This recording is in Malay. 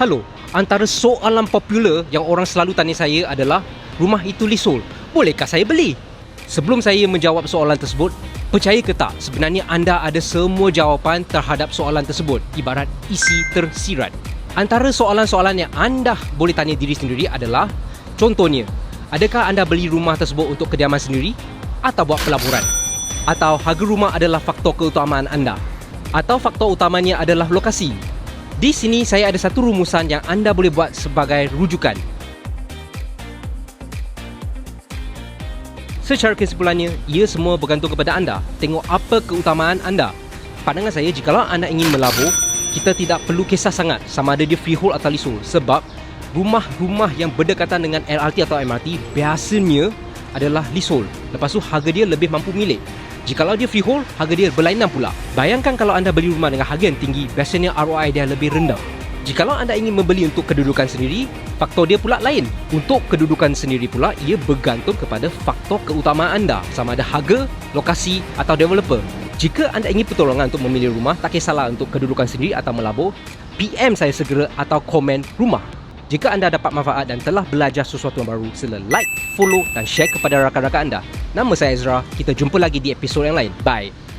Halo, antara soalan popular yang orang selalu tanya saya adalah, rumah itu leasehold, bolehkah saya beli? Sebelum saya menjawab soalan tersebut, percaya ke tak, sebenarnya anda ada semua jawapan terhadap soalan tersebut, ibarat isi tersirat. Antara soalan-soalan yang anda boleh tanya diri sendiri adalah, contohnya, adakah anda beli rumah tersebut untuk kediaman sendiri atau buat pelaburan? Atau harga rumah adalah faktor keutamaan anda? Atau faktor utamanya adalah lokasi? Di sini saya ada satu rumusan yang anda boleh buat sebagai rujukan. Secara kesimpulannya, ia semua bergantung kepada anda. Tengok apa keutamaan anda. Pandangan saya, jikalau anda ingin melabur, kita tidak perlu kisah sangat sama ada dia freehold atau leasehold. Sebab rumah-rumah yang berdekatan dengan LRT atau MRT biasanya adalah leasehold. Lepas tu harga dia lebih mampu milik. Jikalau dia freehold, harga dia berlainan pula. Bayangkan kalau anda beli rumah dengan harga yang tinggi, biasanya ROI dia lebih rendah. Jikalau anda ingin membeli untuk kedudukan sendiri, faktor dia pula lain. Untuk kedudukan sendiri pula, ia bergantung kepada faktor keutamaan anda, sama ada harga, lokasi atau developer. Jika anda ingin pertolongan untuk memilih rumah, tak kisahlah untuk kedudukan sendiri atau melabur, PM saya segera atau komen rumah. Jika anda dapat manfaat dan telah belajar sesuatu yang baru, sila like, follow dan share kepada rakan-rakan anda. Nama saya Ezra, kita jumpa lagi di episod yang lain. Bye!